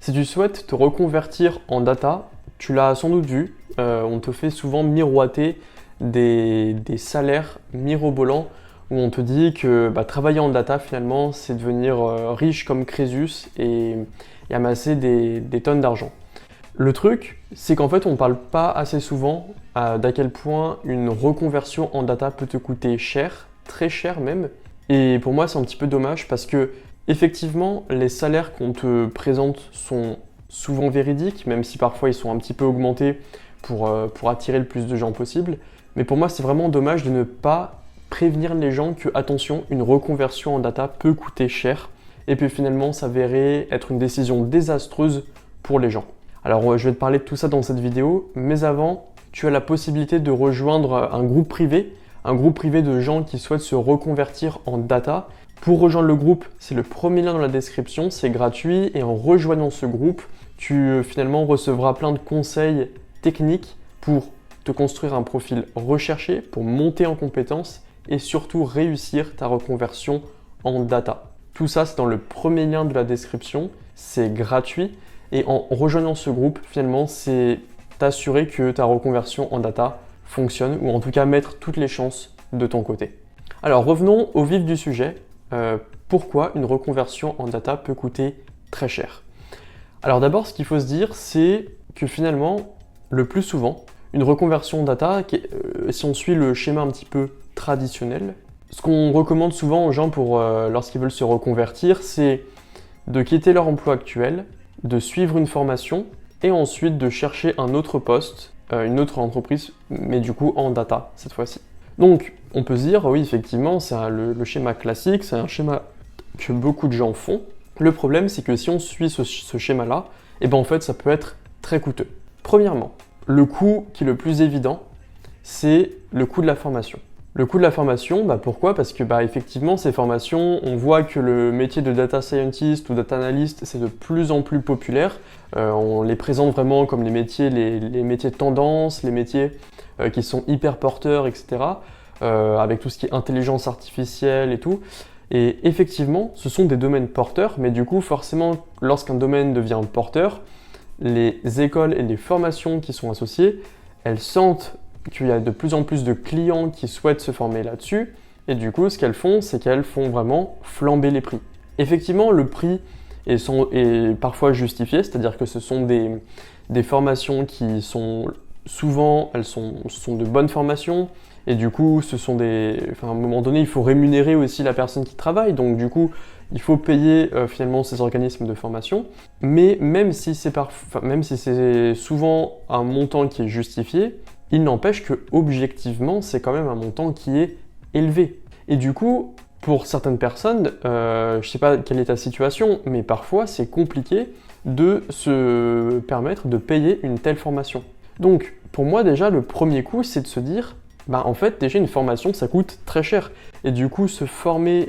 Si tu souhaites te reconvertir en data, tu l'as sans doute vu, on te fait souvent miroiter des salaires mirobolants où on te dit que travailler en data finalement c'est devenir riche comme Crésus et amasser des tonnes d'argent. Le truc, c'est qu'en fait on ne parle pas assez souvent d'à quel point une reconversion en data peut te coûter cher, très cher même. Et pour moi c'est un petit peu dommage parce que effectivement les salaires qu'on te présente sont souvent véridiques, même si parfois ils sont un petit peu augmentés pour attirer le plus de gens possible. Mais pour moi c'est vraiment dommage de ne pas prévenir les gens que, attention, une reconversion en data peut coûter cher et peut finalement s'avérer être une décision désastreuse pour les gens. Alors je vais te parler de tout ça dans cette vidéo, mais avant, tu as la possibilité de rejoindre un groupe privé de gens qui souhaitent se reconvertir en data. Pour rejoindre le groupe, c'est le premier lien dans la description, c'est gratuit et en rejoignant ce groupe, tu finalement recevras plein de conseils techniques pour te construire un profil recherché, pour monter en compétences et surtout réussir ta reconversion en data. Tout ça, c'est dans le premier lien de la description, c'est gratuit et en rejoignant ce groupe, finalement, c'est t'assurer que ta reconversion en data fonctionne ou en tout cas mettre toutes les chances de ton côté. Alors revenons au vif du sujet. Pourquoi une reconversion en data peut coûter très cher? Alors d'abord, ce qu'il faut se dire, c'est que finalement, le plus souvent, une reconversion en data, si on suit le schéma un petit peu traditionnel, ce qu'on recommande souvent aux gens lorsqu'ils veulent se reconvertir, c'est de quitter leur emploi actuel, de suivre une formation et ensuite de chercher un autre poste, une autre entreprise, mais du coup en data cette fois-ci. Donc on peut se dire, oui effectivement, c'est le schéma classique, c'est un schéma que beaucoup de gens font. Le problème c'est que si on suit ce schéma-là, en fait ça peut être très coûteux. Premièrement, le coût qui est le plus évident, c'est le coût de la formation. Le coût de la formation, pourquoi? Parce que effectivement, ces formations, on voit que le métier de data scientist ou data analyst, c'est de plus en plus populaire. On les présente vraiment comme les métiers de tendance, les métiers qui sont hyper porteurs, etc. Avec tout ce qui est intelligence artificielle et tout. Et effectivement, ce sont des domaines porteurs, mais du coup, forcément, lorsqu'un domaine devient porteur, les écoles et les formations qui sont associées, elles sentent qu'il y a de plus en plus de clients qui souhaitent se former là-dessus, et du coup, ce qu'elles font, c'est qu'elles font vraiment flamber les prix. Effectivement, le prix est parfois justifié, c'est-à-dire que ce sont des formations qui sont souvent, ce sont de bonnes formations, et du coup, à un moment donné, il faut rémunérer aussi la personne qui travaille, donc du coup, il faut payer finalement ces organismes de formation, mais même si c'est souvent un montant qui est justifié, il n'empêche que objectivement, c'est quand même un montant qui est élevé. Et du coup, pour certaines personnes, je ne sais pas quelle est ta situation, mais parfois c'est compliqué de se permettre de payer une telle formation. Donc, pour moi déjà, le premier coup, c'est de se dire, en fait, déjà une formation, ça coûte très cher. Et du coup, se former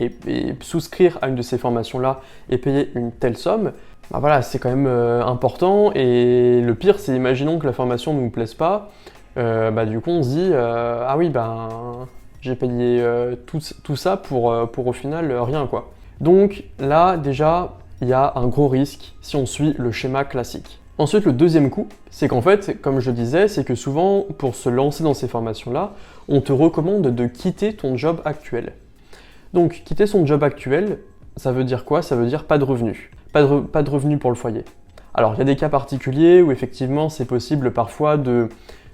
et souscrire à une de ces formations-là et payer une telle somme, voilà, c'est quand même important. Et le pire, c'est imaginons que la formation ne nous plaise pas, du coup on se dit ah oui, j'ai payé tout ça pour au final rien quoi. Donc là déjà, il y a un gros risque si on suit le schéma classique. Ensuite, le deuxième coup, c'est qu'en fait, comme je disais, c'est que souvent, pour se lancer dans ces formations-là, on te recommande de quitter ton job actuel. Donc, quitter son job actuel, ça veut dire quoi? Ça veut dire pas de revenus. Pas de revenus pour le foyer. Alors, il y a des cas particuliers où effectivement, c'est possible parfois de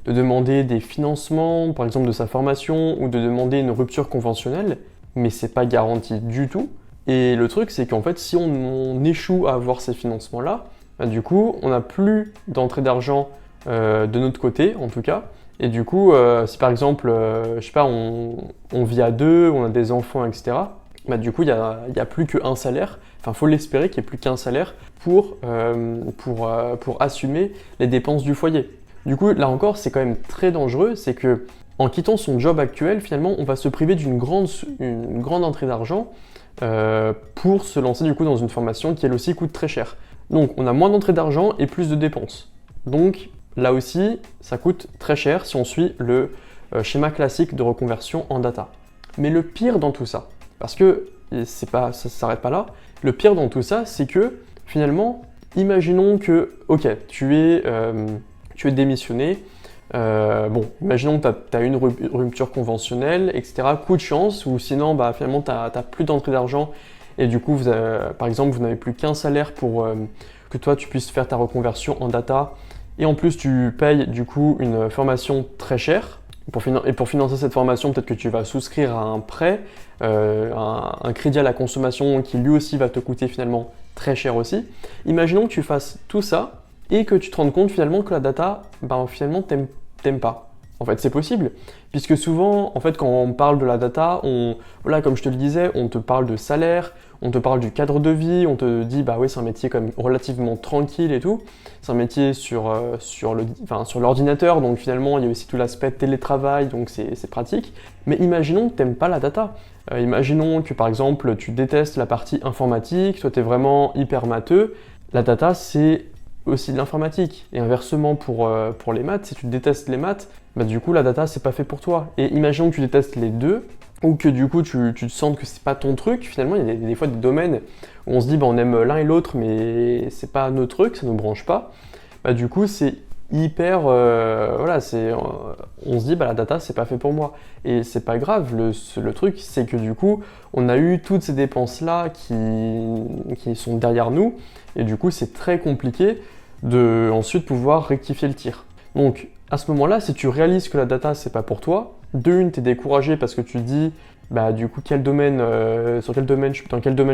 demander des financements, par exemple de sa formation, ou de demander une rupture conventionnelle, mais c'est pas garanti du tout. Et le truc, c'est qu'en fait, si on échoue à avoir ces financements-là, du coup, on n'a plus d'entrée d'argent de notre côté, en tout cas. Et du coup, si par exemple, je sais pas, on vit à deux, on a des enfants, etc., du coup, il y a plus qu'un salaire. Enfin, il faut l'espérer qu'il n'y ait plus qu'un salaire pour assumer les dépenses du foyer. Du coup, là encore, c'est quand même très dangereux. C'est que en quittant son job actuel, finalement, on va se priver d'une grande entrée d'argent pour se lancer du coup dans une formation qui elle aussi coûte très cher. Donc on a moins d'entrée d'argent et plus de dépenses. Donc là aussi, ça coûte très cher si on suit le schéma classique de reconversion en data. Mais le pire dans tout ça, parce que ça ne s'arrête pas là, le pire dans tout ça, c'est que finalement, imaginons que, ok, tu es démissionné. Bon, imaginons que tu as une rupture conventionnelle, etc. Coup de chance, ou sinon, bah, finalement, tu n'as plus d'entrée d'argent et du coup, par exemple, vous n'avez plus qu'un salaire pour que toi, tu puisses faire ta reconversion en data. Et en plus, tu payes du coup une formation très chère. Et pour financer cette formation, peut-être que tu vas souscrire à un prêt, un crédit à la consommation qui lui aussi va te coûter finalement très cher aussi. Imaginons que tu fasses tout ça et que tu te rendes compte finalement que la data, ben, finalement, t'aimes pas. En fait, c'est possible, puisque souvent, en fait, quand on parle de la data, voilà, comme je te le disais, on te parle de salaire, on te parle du cadre de vie, on te dit, bah oui, c'est un métier quand même relativement tranquille et tout. C'est un métier sur l'ordinateur, donc finalement, il y a aussi tout l'aspect télétravail, donc c'est pratique. Mais imaginons que t'aimes pas la data. Imaginons que, par exemple, tu détestes la partie informatique, toi, tu es vraiment hyper matheux. La data, c'est aussi de l'informatique. Et inversement pour les maths, si tu détestes les maths, bah du coup la data c'est pas fait pour toi. Et imaginons que tu détestes les deux, ou que du coup tu te sens que c'est pas ton truc, finalement il y a des fois des domaines où on se dit bah on aime l'un et l'autre mais c'est pas nos trucs, ça nous branche pas. Bah du coup c'est hyper voilà, on se dit bah la data c'est pas fait pour moi. Et c'est pas grave, le truc c'est que du coup on a eu toutes ces dépenses là qui sont derrière nous, et du coup c'est très compliqué de ensuite pouvoir rectifier le tir. Donc à ce moment-là, si tu réalises que la data c'est pas pour toi, de une, tu es découragé parce que tu te dis bah du coup dans quel domaine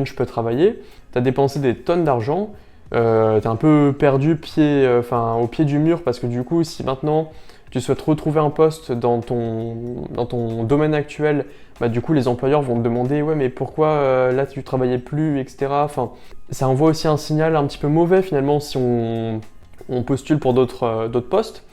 je peux travailler, tu as dépensé des tonnes d'argent, tu es un peu perdu au pied du mur, parce que du coup si maintenant tu souhaites retrouver un poste dans ton domaine actuel, bah du coup les employeurs vont te demander ouais mais pourquoi là tu travaillais plus, etc. Enfin, ça envoie aussi un signal un petit peu mauvais finalement si on postule pour d'autres postes.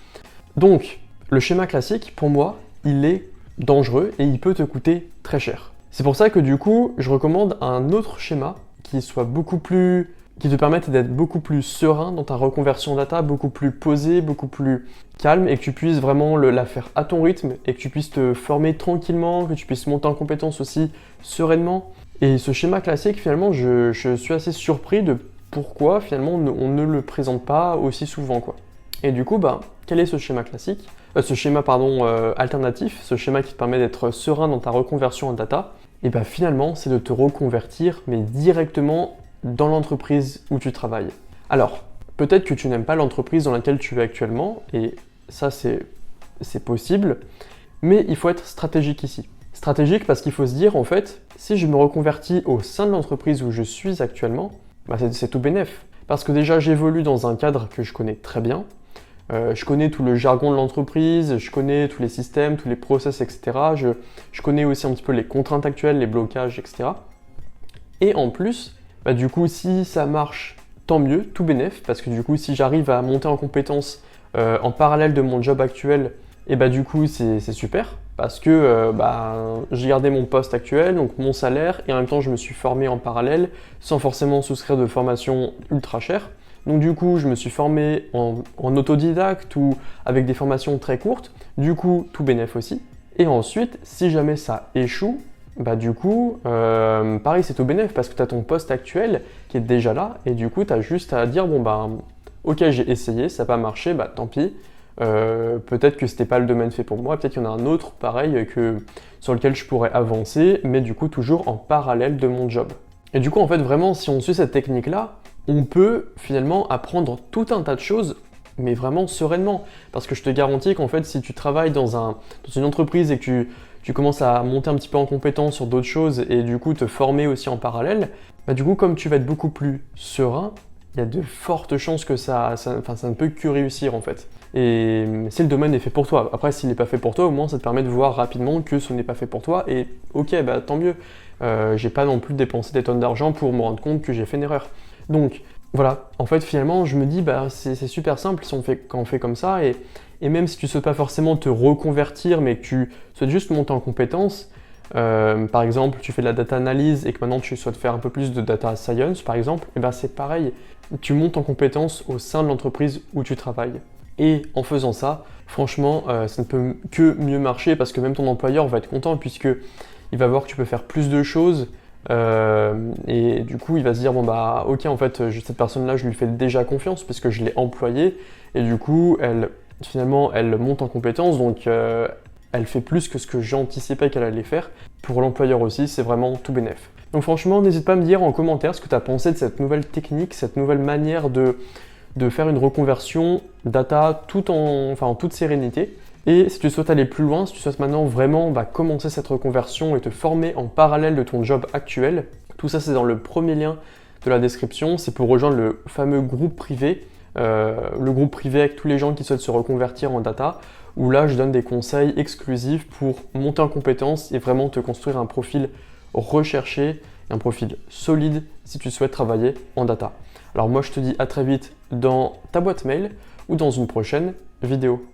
Donc, le schéma classique, pour moi, il est dangereux et il peut te coûter très cher. C'est pour ça que du coup, je recommande un autre schéma qui te permette d'être beaucoup plus serein dans ta reconversion data, beaucoup plus posé, beaucoup plus calme, et que tu puisses vraiment la faire à ton rythme, et que tu puisses te former tranquillement, que tu puisses monter en compétences aussi sereinement. Et ce schéma classique, finalement, je suis assez surpris de pourquoi finalement on ne le présente pas aussi souvent, quoi. Et du coup, bah, quel est ce schéma classique alternatif, ce schéma qui te permet d'être serein dans ta reconversion en data? Et bah finalement, c'est de te reconvertir, mais directement dans l'entreprise où tu travailles. Alors, peut-être que tu n'aimes pas l'entreprise dans laquelle tu es actuellement, et ça c'est possible, mais il faut être stratégique ici. Stratégique parce qu'il faut se dire, en fait, si je me reconvertis au sein de l'entreprise où je suis actuellement, bah c'est tout bénef. Parce que déjà, j'évolue dans un cadre que je connais très bien. Je connais tout le jargon de l'entreprise, je connais tous les systèmes, tous les process, etc. Je connais aussi un petit peu les contraintes actuelles, les blocages, etc. Et en plus, bah du coup, si ça marche, tant mieux, tout bénef, parce que du coup, si j'arrive à monter en compétences en parallèle de mon job actuel, et bah du coup, c'est super, parce que j'ai gardé mon poste actuel, donc mon salaire, et en même temps, je me suis formé en parallèle, sans forcément souscrire de formation ultra chère. Donc du coup, je me suis formé en autodidacte ou avec des formations très courtes. Du coup, tout bénef aussi. Et ensuite, si jamais ça échoue, bah du coup, pareil, c'est tout bénef parce que tu as ton poste actuel qui est déjà là. Et du coup, tu as juste à dire, bon bah, ok, j'ai essayé, ça n'a pas marché, bah tant pis. Peut-être que c'était pas le domaine fait pour moi, peut-être qu'il y en a un autre pareil sur lequel je pourrais avancer, mais du coup, toujours en parallèle de mon job. Et du coup, en fait, vraiment, si on suit cette technique-là, on peut finalement apprendre tout un tas de choses, mais vraiment sereinement. Parce que je te garantis qu'en fait, si tu travailles dans une entreprise et que tu commences à monter un petit peu en compétence sur d'autres choses et du coup te former aussi en parallèle, bah du coup, comme tu vas être beaucoup plus serein, il y a de fortes chances que ça ne peut que réussir en fait. Et si le domaine est fait pour toi, après s'il n'est pas fait pour toi, au moins ça te permet de voir rapidement que ce n'est pas fait pour toi et ok, bah tant mieux. J'ai pas non plus dépensé des tonnes d'argent pour me rendre compte que j'ai fait une erreur. Donc voilà, en fait finalement je me dis bah c'est super simple quand on fait comme ça, et même si tu ne souhaites pas forcément te reconvertir mais que tu souhaites juste monter en compétences, par exemple tu fais de la data analyse et que maintenant tu souhaites faire un peu plus de data science par exemple, et ben c'est pareil, tu montes en compétences au sein de l'entreprise où tu travailles. Et en faisant ça, franchement ça ne peut que mieux marcher parce que même ton employeur va être content puisque il va voir que tu peux faire plus de choses Et du coup, il va se dire, bon bah ok, en fait, cette personne-là, je lui fais déjà confiance puisque je l'ai employée. Et du coup, finalement, elle monte en compétence, donc elle fait plus que ce que j'anticipais qu'elle allait faire. Pour l'employeur aussi, c'est vraiment tout bénef. Donc franchement, n'hésite pas à me dire en commentaire ce que tu as pensé de cette nouvelle technique, cette nouvelle manière de faire une reconversion data en toute sérénité. Et si tu souhaites aller plus loin, si tu souhaites maintenant vraiment commencer cette reconversion et te former en parallèle de ton job actuel, tout ça c'est dans le premier lien de la description, c'est pour rejoindre le fameux groupe privé, le groupe privé avec tous les gens qui souhaitent se reconvertir en data, où là je donne des conseils exclusifs pour monter en compétences et vraiment te construire un profil recherché, un profil solide si tu souhaites travailler en data. Alors moi je te dis à très vite dans ta boîte mail ou dans une prochaine vidéo.